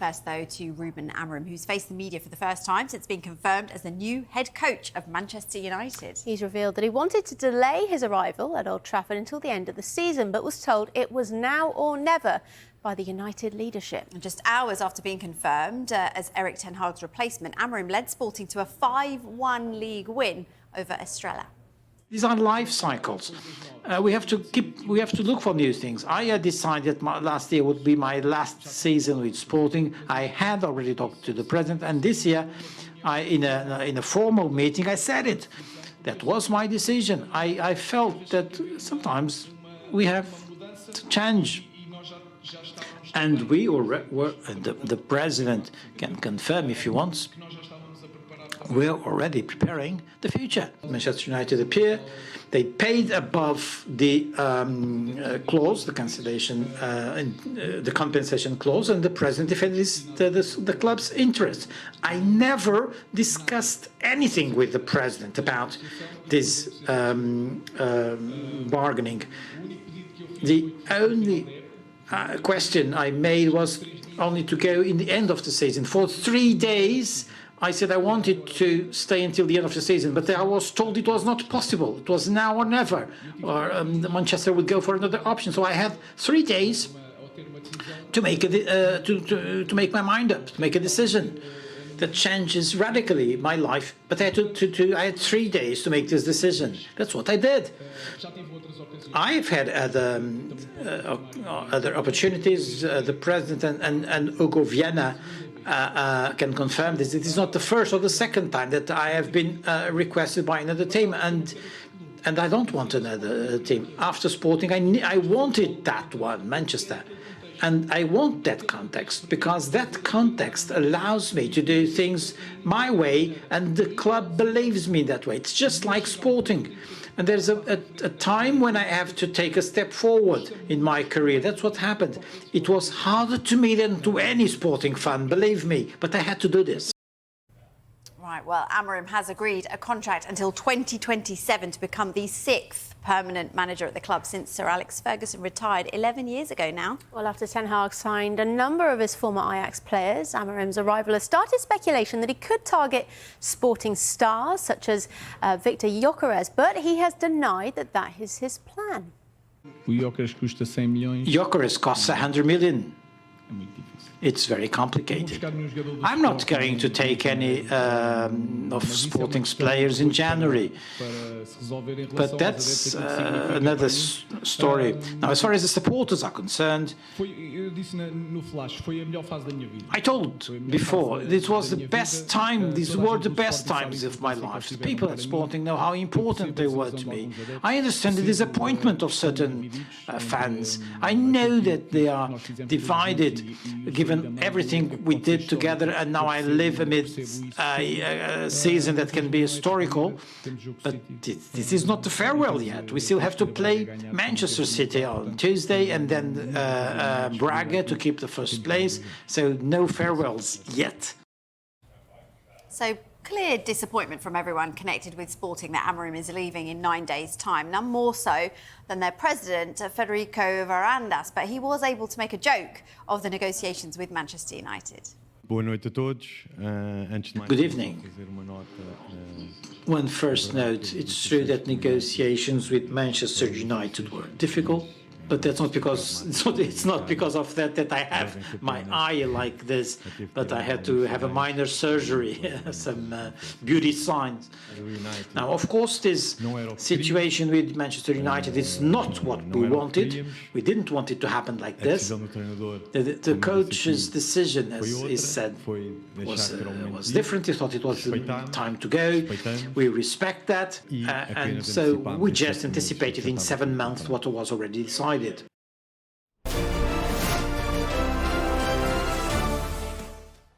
First, though, to Ruben Amorim, who's faced the media for the first time since being confirmed as the new head coach of Manchester United. He's revealed that he wanted to delay his arrival at Old Trafford until the end of the season, but was told it was now or never by the United leadership. And just hours after being confirmed as Erik ten Hag's replacement, Amorim led Sporting to a 5-1 league win over Estrella. These are life cycles. We have to look for new things. I had decided last year would be my last season with Sporting. I had already talked to the president, and this year, in a formal meeting, I said it. That was my decision. I felt that sometimes we have to change. And the president can confirm if he wants, we're already preparing the future. Manchester United appear. They paid above the clause, the cancellation, the compensation clause, and the president defended the club's interest. I never discussed anything with the president about this bargaining. The only question I made was only to go in the end of the season. For 3 days, I said I wanted to stay until the end of the season, but I was told it was not possible. It was now or never, or Manchester would go for another option. So I had 3 days to make to make my mind up, to make a decision that changes radically my life. But I had 3 days to make this decision. That's what I did. I've had other opportunities. The president and Hugo Viana can confirm this. It is not the first or the second time that I have been requested by another team, and I don't want another team. After Sporting, I wanted that one, Manchester, and I want that context because that context allows me to do things my way, and the club believes me that way. It's just like Sporting. And there's a time when I have to take a step forward in my career. That's what happened. It was harder to me than to any Sporting fan, believe me, but I had to do this. Right, well, Amorim has agreed a contract until 2027 to become the 6th permanent manager at the club since Sir Alex Ferguson retired 11 years ago now. Well, after Ten Hag signed a number of his former Ajax players, Amorim's arrival has started speculation that he could target Sporting stars such as Victor Gyökeres, but he has denied that that is his plan. Gyökeres costs 100 million. It's very complicated. I'm not going to take any of Sporting's players in January, but that's another story. Now, as far as the supporters are concerned, I told before, this was the best time, these were the best times of my life. The people at Sporting know how important they were to me. I understand the disappointment of certain fans. I know that they are divided, given everything we did together, and now I live amidst a season that can be historical. But this is not the farewell yet. We still have to play Manchester City on Tuesday and then Braga to keep the first place. So no farewells yet. So clear disappointment from everyone connected with Sporting that Amorim is leaving in 9 days' time, none more so than their president, Federico Varandas, but he was able to make a joke of the negotiations with Manchester United. Good evening. One first note, it's true that negotiations with Manchester United were difficult, but that's not because it's not because of that I have my eye like this, but I had to have a minor surgery, some beauty signs. Now, of course, this situation with Manchester United is not what we wanted. We didn't want it to happen like this. The coach's decision, as he said, was different. He thought it was the time to go. We respect that, and so we just anticipated in 7 months what was already decided.